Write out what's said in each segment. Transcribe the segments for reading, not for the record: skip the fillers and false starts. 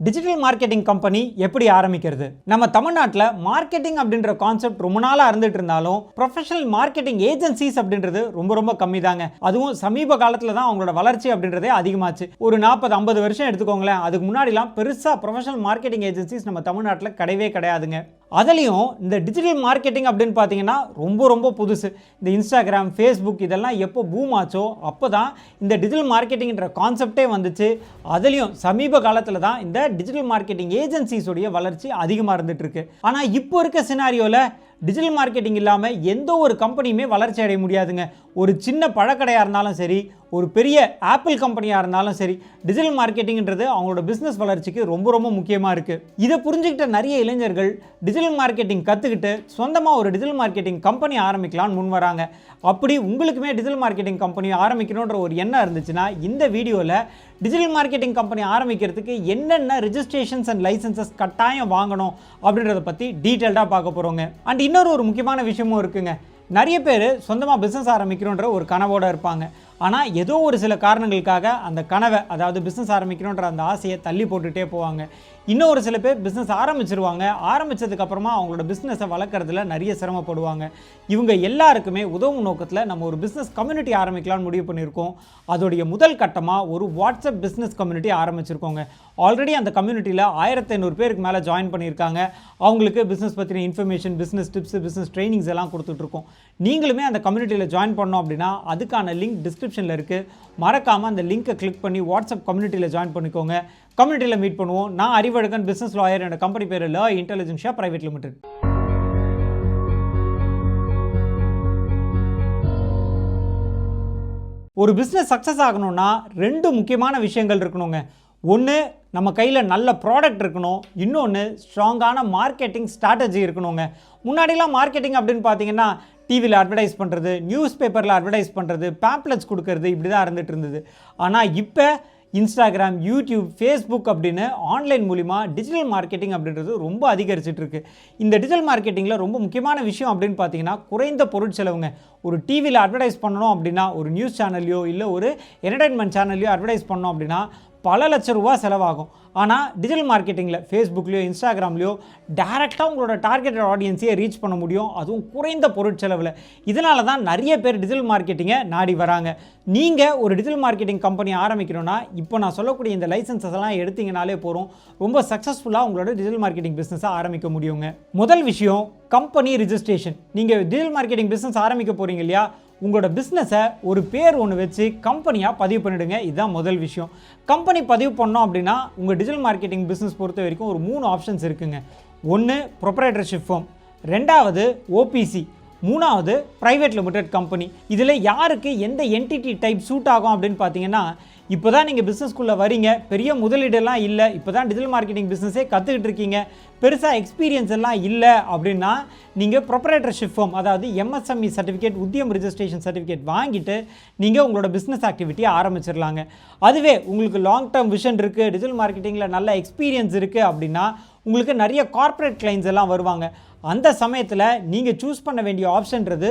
Digital marketing company எப்படி ஆரம்பிக்கிறது? நம்ம தமிழ்நாட்டில் மார்க்கெட்டிங் அப்படின்ற கான்செப்ட் ரொம்ப நாளாக இருந்துட்டு இருந்தாலும் ப்ரொஃபஷனல் மார்க்கெட்டிங் ஏஜென்சிஸ் அப்படின்றது ரொம்ப கம்மி தாங்க. அதுவும் சமீப காலத்தில் தான் அவங்களோட வளர்ச்சி அப்படின்றதே அதிகமாச்சு. ஒரு 40-50 வருஷம் எடுத்துக்கோங்களேன். அதுக்கு முன்னாடிலாம் பெருசாக ப்ரொஃபஷனல் மார்க்கெட்டிங் ஏஜென்சிஸ் நம்ம தமிழ்நாட்டில் கிடையவே கிடையாதுங்க. அதுலேயும் இந்த டிஜிட்டல் மார்க்கெட்டிங் அப்படின்னு பார்த்தீங்கன்னா ரொம்ப புதுசு. இந்த இன்ஸ்டாகிராம், ஃபேஸ்புக் இதெல்லாம் எப்போ பூம் ஆச்சோ அப்போ தான் இந்த டிஜிட்டல் மார்க்கெட்டிங்கிற கான்செப்டே வந்துச்சு. அதுலேயும் சமீப காலத்தில் தான் இந்த டிஜிட்டல் மார்க்கெட்டிங் ஏஜென்சிஸோடைய வளர்ச்சி அதிகமாக இருந்துட்டு இருக்கு. ஆனால் இப்போ இருக்க சினாரியோவில் டிஜிட்டல் மார்க்கெட்டிங் இல்லாமல் எந்த ஒரு கம்பெனியுமே வளர்ச்சி அடைய முடியாதுங்க. ஒரு சின்ன பழக்கடையாக இருந்தாலும் சரி, ஒரு பெரிய ஆப்பிள் கம்பெனியாக இருந்தாலும் சரி, டிஜிட்டல் மார்க்கெட்டிங்கிறது அவங்களோட பிஸ்னஸ் வளர்ச்சிக்கு ரொம்ப முக்கியமாக இருக்குது. இதை புரிஞ்சுக்கிட்ட நிறைய இளைஞர்கள் டிஜிட்டல் மார்க்கெட்டிங் கற்றுக்கிட்டு சொந்தமாக ஒரு டிஜிட்டல் மார்க்கெட்டிங் கம்பெனி ஆரம்பிக்கலான்னு முன் வராங்க. அப்படி உங்களுக்குமே டிஜிட்டல் மார்க்கெட்டிங் கம்பெனி ஆரம்பிக்கணுன்ற ஒரு எண்ணம் இருந்துச்சுன்னா இந்த வீடியோவில் டிஜிட்டல் மார்க்கெட்டிங் கம்பெனி ஆரம்பிக்கிறதுக்கு என்னென்ன ரிஜிஸ்ட்ரேஷன்ஸ் அண்ட் லைசன்சஸ் கட்டாயம் வாங்கணும் அப்படின்றத பற்றி டீட்டெயில்டாக பார்க்க போகிறோங்க. அண்ட் இன்னொரு முக்கியமான விஷயமும் இருக்குங்க. நிறைய பேர் சொந்தமாக பிஸ்னஸ் ஆரம்பிக்கணுன்ற ஒரு கனவோடு இருப்பாங்க. ஆனால் ஏதோ ஒரு சில காரணங்களுக்காக அந்த கனவை, அதாவது பிஸ்னஸ் ஆரம்பிக்கணுன்ற அந்த ஆசையை தள்ளி போட்டுகிட்டே போவாங்க. இன்னொரு சில பேர் பிஸ்னஸ் ஆரம்பிச்சிருவாங்க. ஆரம்பித்ததுக்கப்புறமா அவங்களோட பிஸ்னஸை வளர்க்குறதுல நிறைய சிரமப்படுவாங்க. இவங்க எல்லாருக்குமே உதவும் நோக்கத்தில் நம்ம ஒரு பிஸ்னஸ் கம்யூனிட்டி ஆரம்பிக்கலாம்னு முடிவு பண்ணியிருக்கோம். அதோடைய முதல் கட்டமாக ஒரு வாட்ஸ்அப் பிஸ்னஸ் கம்யூனிட்டி ஆரம்பிச்சிருக்கோங்க. ஆல்ரெடி அந்த கம்யூனிட்டியில் 1500 பேருக்கு மேலே ஜாயின் பண்ணியிருக்காங்க. அவங்களுக்கு பிஸ்னஸ் பற்றின information, business tips, business trainings எல்லாம் கொடுத்துட்ருக்கோம். நீங்களுமே அந்த கம்யூனிட்டியில் ஜாயின் பண்ணோம் அப்படின்னா அதுக்கான லிங்க் டிஸ்கிரிப்ஷனில் இருக்குது. மறக்காமல் அந்த லிங்க்கை கிளிக் பண்ணி வாட்ஸ்அப் கம்யூனிட்டியில் ஜாயின் பண்ணிக்கோங்க. கம்யூனிட்டியில் மீட் பண்ணுவோம். நான் அறிவழகன், பிஸ்னஸ் லாயர். என்னோட கம்பெனி பேர் லா இன்டெலிஜென்ஷியா பிரைவேட் லிமிடெட். ஒரு பிஸ்னஸ் சக்ஸஸ் ஆகணும்னா 2 முக்கியமான விஷயங்கள் இருக்கணுங்க. ஒன்று, நம்ம கையில் நல்ல ப்ராடக்ட் இருக்கணும். இன்னொன்று, ஸ்ட்ராங்கான மார்க்கெட்டிங் ஸ்ட்ராட்டஜி இருக்கணுங்க. முன்னாடிலாம் மார்க்கெட்டிங் அப்படின்னு பார்த்தீங்கன்னா டிவியில் அட்வர்டைஸ் பண்ணுறது, நியூஸ் பேப்பரில் அட்வர்டைஸ் பண்ணுறது, பேம்ப்ளெட்ஸ் கொடுக்கறது, இப்படி தான் இருந்துகிட்டு இருந்தது. ஆனால் இப்போ இன்ஸ்டாகிராம், யூடியூப், ஃபேஸ்புக் அப்படின்னு ஆன்லைன் மூலிமா டிஜிட்டல் மார்க்கெட்டிங் அப்படின்றது ரொம்ப அதிகரிச்சுட்டு இருக்கு. இந்த டிஜிட்டல் மார்க்கெட்டிங்கில் ரொம்ப முக்கியமான விஷயம் அப்படின்னு பார்த்தீங்கன்னா குறைந்த பொருட்செலவுங்க. ஒரு டிவியில் அட்வர்டைஸ் பண்ணணும் அப்படின்னா, ஒரு நியூஸ் சேனல்லையோ இல்லை ஒரு என்டர்டைன்மெண்ட் சேனல்லையோ அட்வர்டைஸ் பண்ணோம் அப்படின்னா பல லட்ச ரூபா செலவாகும். ஆனால் டிஜிட்டல் மார்க்கெட்டிங்கில் ஃபேஸ்புக்லேயோ இன்ஸ்டாகிராம்லேயோ டேரெக்டாக உங்களோட டார்கெட்டட் ஆடியன்ஸையே ரீச் பண்ண முடியும். அதுவும் குறைந்த பொருட்செலவில். இதனால தான் நிறைய பேர் டிஜிட்டல் மார்க்கெட்டிங்கை நாடி வராங்க. நீங்கள் ஒரு டிஜிட்டல் மார்க்கெட்டிங் கம்பெனி ஆரம்பிக்கணும்னா இப்போ நான் சொல்லக்கூடிய இந்த லைசன்ஸஸ் எல்லாம் எடுத்தீங்கனாலே போகிறோம். ரொம்ப சக்ஸஸ்ஃபுல்லாக உங்களோட டிஜிட்டல் மார்க்கெட்டிங் பிஸ்னஸை ஆரம்பிக்க முடியுங்க. முதல் விஷயம், கம்பெனி ரிஜிஸ்ட்ரேஷன். நீங்கள் டிஜிட்டல் மார்க்கெட்டிங் பிஸ்னஸ் ஆரம்பிக்க போகிறீங்க இல்லையா, உங்களோட பிஸ்னஸை ஒரு பேர் ஒன்று வச்சு கம்பெனியாக பதிவு பண்ணிவிடுங்க. இதுதான் முதல் விஷயம். கம்பெனி பதிவு பண்ணோம் அப்படின்னா உங்கள் டிஜிட்டல் மார்க்கெட்டிங் பிஸ்னஸ் பொறுத்த வரைக்கும் ஒரு 3 ஆப்ஷன்ஸ் இருக்குங்க. ஒன்று, ப்ரொப்ரைட்டர்ஷிப் ஃபார்ம். 2வது ஓபிசி. 3வது ப்ரைவேட் லிமிடெட் கம்பெனி. இதில் யாருக்கு எந்த என்டிட்டி டைப் சூட் ஆகும் அப்படின்னு பார்த்தீங்கன்னா, இப்போ தான் நீங்கள் பிஸ்னஸ்க்குள்ளே வரீங்க, பெரிய முதலீடெல்லாம் இல்லை, இப்போ தான் டிஜிட்டல் மார்க்கெட்டிங் பிஸ்னஸே கற்றுக்கிட்டு இருக்கீங்க, பெருசாக எக்ஸ்பீரியன்ஸ் எல்லாம் இல்லை அப்படின்னா நீங்கள் ப்ரொப்ரைட்டர்ஷிப் ஃபார்ம், அதாவது MSME certificate, Udyam registration certificate வாங்கிட்டு நீங்கள் உங்களோட பிஸ்னஸ் ஆக்டிவிட்டியை ஆரம்பிச்சிடலாங்க. அதுவே உங்களுக்கு லாங் டேர்ம் விஷன் இருக்குது, டிஜிட்டல் மார்க்கெட்டிங்கில் நல்ல எக்ஸ்பீரியன்ஸ் இருக்குது அப்படின்னா உங்களுக்கு நிறைய கார்ப்பரேட் கிளைண்ட்ஸ் எல்லாம் வருவாங்க. அந்த சமயத்தில் நீங்கள் சூஸ் பண்ண வேண்டிய ஆப்ஷன்றது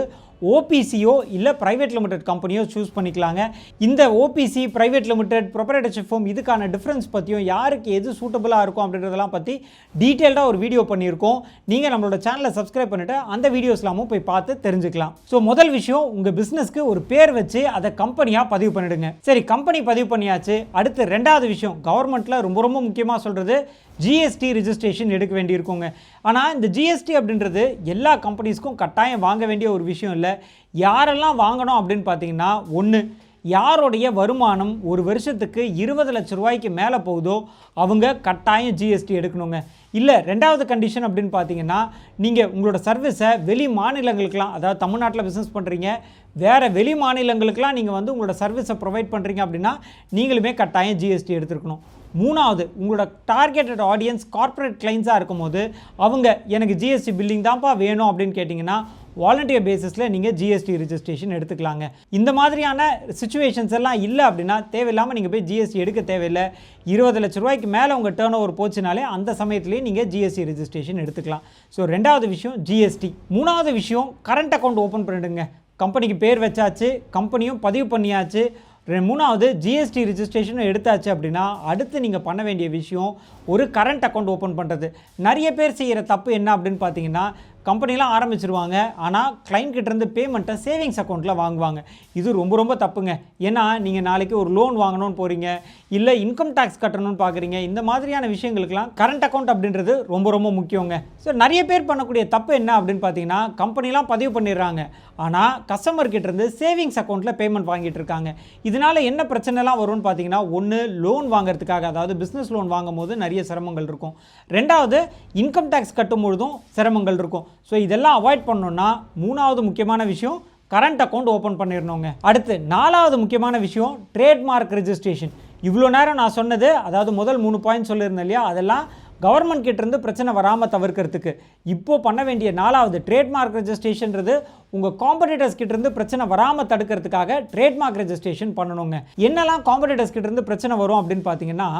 ஓபிசியோ இல்லை ப்ரைவேட் லிமிடெட் கம்பெனியோ சூஸ் பண்ணிக்கலாங்க. இந்த OPC, private limited, proprietorship firm இதுக்கான டிஃப்ரென்ஸ் பற்றியும் யாருக்கு எது சூட்டபுளாக இருக்கும் அப்படின்றதெல்லாம் பற்றி டீட்டெயில்டாக ஒரு வீடியோ பண்ணியிருக்கோம். நீங்கள் நம்மளோட சேனலை சப்ஸ்கிரைப் பண்ணிவிட்டு அந்த வீடியோஸ்லாமும் போய் பார்த்து தெரிஞ்சுக்கலாம். ஸோ முதல் விஷயம், உங்கள் பிஸ்னஸ்க்கு ஒரு பேர் வச்சு அதை கம்பெனியாக பதிவு பண்ணிவிடுங்க. சரி, கம்பெனி பதிவு பண்ணியாச்சு. அடுத்து 2வது விஷயம், கவர்மெண்ட்டில் ரொம்ப முக்கியமாக சொல்கிறது ஜிஎஸ்டி ரிஜிஸ்ட்ரேஷன் எடுக்க வேண்டியிருக்குங்க. ஆனால் இந்த ஜிஎஸ்டி அப்படின்றது எல்லா கம்பெனிஸ்க்கும் கட்டாயம் வாங்க வேண்டிய ஒரு விஷயம் இல்லை. யாரெல்லாம் வாங்கணும் அப்படின்னு பார்த்தீங்கன்னா, ஒன்று, யாருடைய வருமானம் ஒரு வருஷத்துக்கு 20 லட்ச ரூபாய்க்கு மேலே போகுதோ அவங்க கட்டாயம் ஜிஎஸ்டி எடுக்கணுங்க. இல்லை, 2வது கண்டிஷன் அப்படின்னு பார்த்தீங்கன்னா, நீங்கள் உங்களோட சர்வீஸை வெளி மாநிலங்களுக்கெலாம், அதாவது தமிழ்நாட்டில் பிஸ்னஸ் பண்ணுறீங்க, வேறு வெளி மாநிலங்களுக்கெலாம் நீங்கள் உங்களோட சர்வீஸை ப்ரொவைட் பண்ணுறீங்க அப்படின்னா நீங்களுமே கட்டாயம் ஜிஎஸ்டி எடுத்துருக்கணும். 3வது, உங்களோட டார்கெட்டட் ஆடியன்ஸ் கார்ப்பரேட் கிளைண்ட்ஸாக இருக்கும்போது அவங்க எனக்கு ஜிஎஸ்டி பில்லிங் தான்ப்பா வேணும் அப்படின்னு கேட்டிங்கன்னா வாலண்டியர் பேசிஸில் நீங்கள் ஜிஎஸ்டி ரிஜிஸ்ட்ரேஷன் எடுத்துக்கலாங்க. இந்த மாதிரியான சுச்சுவேஷன்ஸ் எல்லாம் இல்லை அப்படின்னா தேவையில்லாமல் நீங்கள் போய் ஜிஎஸ்டி எடுக்க தேவையில்லை. 20 லட்ச ரூபாய்க்கு மேலே உங்கள் டேர்ன் ஓவர் போச்சுனாலே அந்த சமயத்துலேயே நீங்கள் ஜிஎஸ்டி ரிஜிஸ்ட்ரேஷன் எடுத்துக்கலாம். ஸோ 2வது விஷயம் ஜிஎஸ்டி. 3வது விஷயம், கரண்ட் அக்கௌண்ட் ஓப்பன் பண்ணிடுங்க. கம்பெனிக்கு பேர் வச்சாச்சு, கம்பெனியும் பதிவு பண்ணியாச்சு, மூணாவது ஜிஎஸ்டி ரிஜிஸ்ட்ரேஷன் எடுத்தாச்சு அப்படின்னா அடுத்து நீங்கள் பண்ண வேண்டிய விஷயம் ஒரு கரண்ட் அக்கௌண்ட் ஓப்பன் பண்ணுறது. நிறைய பேர் செய்கிற தப்பு என்ன அப்படின்னு பார்த்தீங்கன்னா, கம்பெனிலாம் ஆரம்பிச்சிருவாங்க, ஆனால் கிளைண்ட் கிட்டேருந்து பேமெண்ட்டை சேவிங்ஸ் அக்கௌண்ட்டில் வாங்குவாங்க. இது ரொம்ப தப்புங்க. ஏன்னா நீங்கள் நாளைக்கு ஒரு லோன் வாங்கணும்னு போகிறீங்க, இல்லை இன்கம் டேக்ஸ் கட்டணும்னு பார்க்குறீங்க. இந்த மாதிரியான விஷயங்களுக்கெல்லாம் கரண்ட் அக்கௌண்ட் அப்படின்றது ரொம்ப முக்கியங்க. ஸோ நிறைய பேர் பண்ணக்கூடிய தப்பு என்ன அப்படின்னு பார்த்தீங்கன்னா, கம்பெனிலாம் பதிவு பண்ணிடுறாங்க, ஆனால் கஸ்டமர் கிட்டேருந்து சேவிங்ஸ் அக்கௌண்ட்டில் பேமெண்ட் வாங்கிட்டு இருக்காங்க. இதனால் என்ன பிரச்சனைலாம் வரும்னு பார்த்தீங்கன்னா, ஒன்று லோன் வாங்குறதுக்காக, அதாவது பிஸ்னஸ் லோன் வாங்கும் போது நிறைய சிரமங்கள் இருக்கும். ரெண்டாவது இன்கம் டேக்ஸ் கட்டும் பொழுதும் சிரமங்கள் இருக்கும். ஸோ இதெல்லாம் அவாய்ட் பண்ணணுன்னா மூணாவது முக்கியமான விஷயம் கரண்ட் அக்கௌண்ட் ஓப்பன் பண்ணிடணுங்க. அடுத்து நாலாவது முக்கியமான விஷயம் ட்ரேட்மார்க் ரெஜிஸ்ட்ரேஷன். இவ்வளோ நேரம் நான் சொன்னது, அதாவது முதல் 3 பாயிண்ட் சொல்லியிருந்தேன் இல்லையா, அதெல்லாம் கவர்மெண்ட் கிட்டேருந்து பிரச்சனை வராமல் தவிர்க்கிறதுக்கு. இப்போது பண்ண வேண்டிய நாலாவது ட்ரேட்மார்க் ரெஜிஸ்ட்ரேஷன்றது உங்கள் காம்படிட்டர்ஸ் கிட்டேருந்து பிரச்சனை வராமல் தடுக்கிறதுக்காக ட்ரேட்மார்க் ரெஜிஸ்ட்ரேஷன் பண்ணணுங்க. என்னெல்லாம் காம்படிட்டர்ஸ் கிட்டேருந்து பிரச்சனை வரும் அப்படின்னு பார்த்தீங்கன்னா,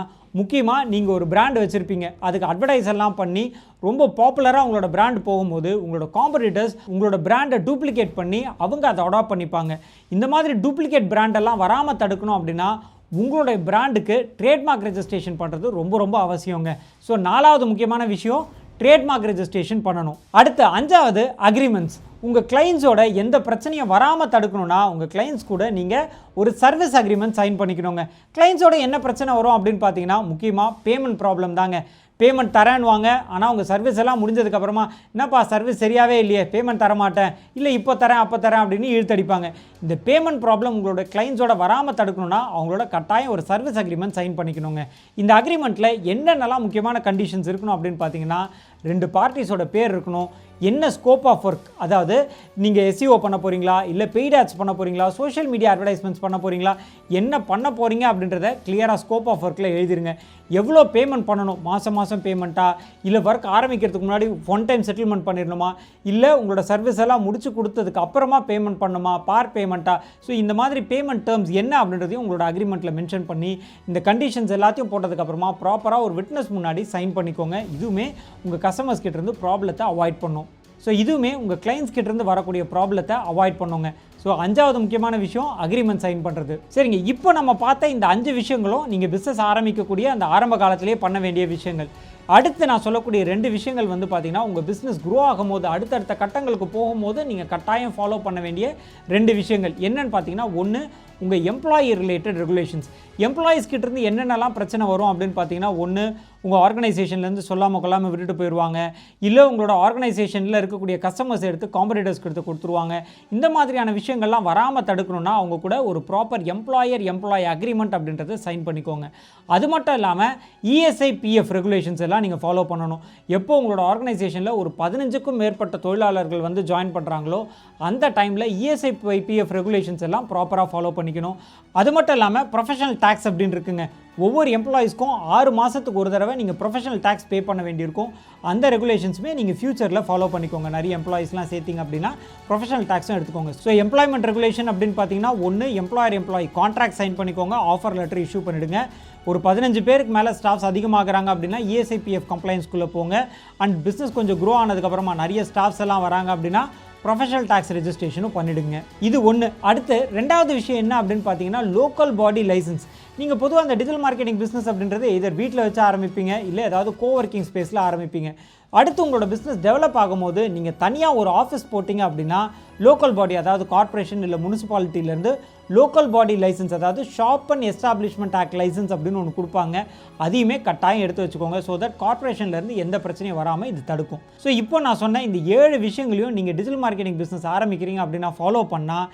முக்கியமாக நீங்கள் ஒரு பிராண்ட் வச்சுருப்பீங்க, அதுக்கு அட்வர்டைஸ் எல்லாம் பண்ணி ரொம்ப பாப்புலராக உங்களோட பிராண்ட் போகும்போது உங்களோட காம்படிட்டர்ஸ் உங்களோட பிராண்டை டூப்ளிகேட் பண்ணி அவங்க அதை அடாப்ட் பண்ணிப்பாங்க. இந்த மாதிரி டூப்ளிகேட் பிராண்டெல்லாம் வராமல் தடுக்கணும் அப்படின்னா உங்களுடைய பிராண்டுக்கு ட்ரேட்மார்க் ரெஜிஸ்ட்ரேஷன் பண்ணுறது ரொம்ப அவசியங்க. ஸோ நாலாவது முக்கியமான விஷயம் ட்ரேட்மார்க் ரெஜிஸ்ட்ரேஷன் பண்ணணும். அடுத்து அஞ்சாவது அக்ரிமெண்ட்ஸ். உங்கள் கிளைண்ட்ஸோட எந்த பிரச்சனையும் வராமல் தடுக்கணும்னா உங்கள் கிளைண்ட்ஸ் கூட நீங்கள் ஒரு சர்வீஸ் அக்ரிமெண்ட் சைன் பண்ணிக்கணுங்க. கிளைண்ட்ஸோட என்ன பிரச்சனை வரும் அப்படின்னு பார்த்தீங்கன்னா, முக்கியமாக பேமெண்ட் ப்ராப்ளம் தாங்க. பேமெண்ட் தரேன்னுவாங்க, ஆனால் உங்கள் சர்வீஸ் எல்லாம் முடிஞ்சதுக்கப்புறமா, என்னப்பா சர்வீஸ் சரியாகவே இல்லையே, பேமெண்ட் தரமாட்டேன், இல்லை இப்போ தரேன் அப்போ தரேன் அப்படின்னு இழுத்தடிப்பாங்க. இந்த பேமெண்ட் ப்ராப்ளம் உங்களோட கிளைண்ட்ஸோட வராமல் தடுக்கணும்னா அவங்களோட கட்டாயம் ஒரு சர்வீஸ் அக்ரிமெண்ட் சைன் பண்ணிக்கணுங்க. இந்த அக்ரிமெண்ட்டில் என்னென்னலாம் முக்கியமான கண்டிஷன்ஸ் இருக்கணும் அப்படின்னு பார்த்தீங்கன்னா, 2 பார்ட்டிஸோட பேர் இருக்கணும், என்ன ஸ்கோப் ஆஃப் ஒர்க், அதாவது நீங்கள் எஸ்இஓ பண்ண போகிறீங்களா, இல்லை பெய்ட் ஆட்ஸ் பண்ண போகிறீங்களா, சோஷியல் மீடியா அட்வர்டைஸ்மெண்ட்ஸ் பண்ண போகிறீங்களா, என்ன பண்ண போகிறீங்க அப்படின்றத கிளியராக ஸ்கோப் ஆஃப் ஒர்க்கில் எழுதிருங்க. எவ்வளோ பேமெண்ட் பண்ணணும், மாதம் பேமெண்ட்டா, இல்லை ஒர்க் ஆரம்பிக்கிறதுக்கு முன்னாடி ஒன் டைம் செட்டில்மெண்ட் பண்ணிடணுமா, இல்லை உங்களோட சர்வீஸ் எல்லாம் முடிச்சு கொடுத்ததுக்கு அப்புறமா பேமெண்ட் பண்ணணுமா, பார் பேமெண்ட்டா. ஸோ இந்த மாதிரி பேமெண்ட் டேர்ம்ஸ் என்ன அப்படின்றதையும் உங்களோட அக்ரிமெண்ட்டில் மென்ஷன் பண்ணி இந்த கண்டிஷன்ஸ் எல்லாத்தையும் போட்டதுக்கப்புறமா ப்ராப்பராக ஒரு விட்னஸ் முன்னாடி சைன் பண்ணிக்கோங்க. இதுவுமே உங்கள் கஸ்டமர்ஸ் கிட்டேருந்து ப்ராப்ளத்தை அவாய்ட் பண்ணும். ஸோ இதுவுமே உங்கள் கிளைண்ட்ஸ் கிட்டேருந்து வரக்கூடிய ப்ராப்ளத்தை அவாய்ட் பண்ணுங்க. ஸோ அஞ்சாவது முக்கியமான விஷயம் அக்ரிமெண்ட் சைன் பண்ணுறது. சரிங்க, இப்போ நம்ம பார்த்த இந்த 5 விஷயங்களும் நீங்கள் பிஸ்னஸ் ஆரம்பிக்கக்கூடிய அந்த ஆரம்ப காலத்திலேயே பண்ண வேண்டிய விஷயங்கள். அடுத்து நான் சொல்லக்கூடிய 2 விஷயங்கள் வந்து பார்த்தீங்கன்னா, உங்கள் பிஸ்னஸ் க்ரோ ஆகும்போது அடுத்தடுத்த கட்டங்களுக்கு போகும்போது நீங்கள் கட்டாயம் ஃபாலோ பண்ண வேண்டிய 2 விஷயங்கள் என்னென்னு பார்த்தீங்கன்னா, ஒன்று உங்கள் எம்ப்ளாயி ரிலேட்டட் ரெகுலேஷன்ஸ். எம்ப்ளாயீஸ் கிட்டேருந்து என்னென்னலாம் பிரச்சனை வரும் அப்படின்னு பார்த்தீங்கன்னா, ஒன்று உங்கள் ஆர்கனைசேஷன்லேருந்து சொல்லாமல் கொள்ளாமல் விட்டுட்டு போயிடுவாங்க, இல்லை உங்களோட ஆர்கனைசேஷனில் இருக்கக்கூடிய கஸ்டமர்ஸ் எடுத்து காம்படிட்டர்ஸ்க்கு எடுத்து கொடுத்துருவாங்க. இந்த மாதிரியான விஷயங்கள்லாம் வராமல் தடுக்கணும்னா அவங்க கூட ஒரு ப்ராப்பர் எம்ப்ளாயி அக்ரிமெண்ட் அப்படின்றத சைன் பண்ணிக்கோங்க. அது மட்டும் இல்லாமல் இஎஸ்ஐ பிஎஃப் ரெகுலேஷன்ஸ் எல்லாம் நீங்கள் ஃபாலோ பண்ணணும். எப்போ உங்களோட ஆர்கனைசேஷனில் ஒரு 15க்கும் மேற்பட்ட தொழிலாளர்கள் வந்து ஜாயின் பண்ணுறாங்களோ அந்த டைமில் இஎஸ்ஐ பிஎஃப் ரெகுலேஷன்ஸ் எல்லாம் ப்ராப்பராக ஃபாலோ பண்ணிக்கணும். அது மட்டும் இல்லாமல் ப்ரொஃபஷனல் டேக்ஸ் அப்படின்னு இருக்குங்க. ஒவ்வொரு எம்ப்ளாயீஸ்க்கும் 6 மாதத்துக்கு ஒரு தடவை நீங்கள் ப்ரொஃபஷனல் டேக்ஸ் பே பண்ண வேண்டியிருக்கும். அந்த ரெகுலேஷன்ஸுமே நீங்கள் ஃபியூச்சரில் ஃபாலோ பண்ணிக்கோங்க. நிறைய எம்ப்ளாயீஸ்லாம் சேர்த்திங்க அப்படின்னா ப்ரொஃபஷனல் டேக்ஸும் எடுத்துக்கோங்க. ஸோ எம்ப்ளாய்மெண்ட் ரெகுலேஷன் அப்படின்னு பார்த்தீங்கன்னா, ஒன்று எம்ப்ளாயி கான்ட்ராக்ட் சைன் பண்ணிக்கோங்க, ஆஃபர் லெட்டர் இஷ்யூ பண்ணிவிடுங்க. ஒரு 15 பேருக்கு மேலே ஸ்டாஃப்ஸ் அதிகமாகறாங்க அப்படின்னா இஎஸ்ஐபிஎஃப் கம்ப்ளைண்ட்ஸ்குள்ளே போங்க. அண்ட் பிஸ்னஸ் கொஞ்சம் க்ரோ ஆனதுக்கப்புறமா நிறைய ஸ்டாஃப்ஸ் எல்லாம் வராங்க அப்படின்னா ப்ரொஃபஷனல் டேக்ஸ் ரெஜிஸ்ட்ரேஷனும் பண்ணிவிடுங்க. இது ஒன்று. அடுத்து 2வது விஷயம் என்ன அப்படின்னு பார்த்தீங்கன்னா, லோக்கல் பாடி லைசன்ஸ். நீங்கள் பொதுவாக அந்த டிஜிட்டல் மார்க்கெட்டிங் பிஸ்னஸ் அப்படின்றது எதர் வீட்டில் வச்சு ஆரம்பிப்பீங்க, இல்லை ஏதாவது கோவர்க்கிங் ஸ்பேஸில் ஆரம்பிப்பீங்க. அடுத்து உங்களோட பிஸ்னஸ் டெவலப் ஆகும்போது நீங்கள் தனியாக ஒரு ஆஃபீஸ் போட்டிங்க அப்படின்னா லோக்கல் பாடி, அதாவது கார்ப்பரேஷன் இல்லை முனிசிபாலிட்டியிலேருந்து லோக்கல் பாடி லைசன்ஸ், அதாவது shop and establishment act licence அப்படின்னு ஒன்று கொடுப்பாங்க. அதையுமே கட்டாயம் எடுத்து வச்சுக்கோங்க. ஸோ தட் கார்ப்பரேஷன்லேருந்து எந்த பிரச்சனையும் வராமல் இது தடுக்கும். ஸோ இப்போ நான் சொன்ன இந்த 7 விஷயங்களையும் நீங்கள் டிஜிட்டல் மார்க்கெட்டிங் பிஸ்னஸ் ஆரம்பிக்கிறீங்க அப்படின்னா ஃபாலோ பண்ணால்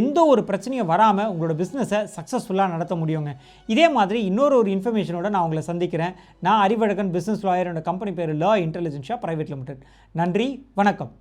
எந்த ஒரு பிரச்சனையும் வராமல் உங்களோட பிஸ்னஸை சக்ஸஸ்ஃபுல்லாக நடத்த முடியுங்க. இதே மாதிரி இன்னொரு இன்ஃபர்மேஷனோட நான் உங்களை சந்திக்கிறேன். நான் அறிவழகன், பிஸ்னஸ் லாயர். என்னோட கம்பெனி பேர் லா இன்டெலிஜென்ஷியா பிரைவேட் லிமிடெட். நன்றி, வணக்கம்.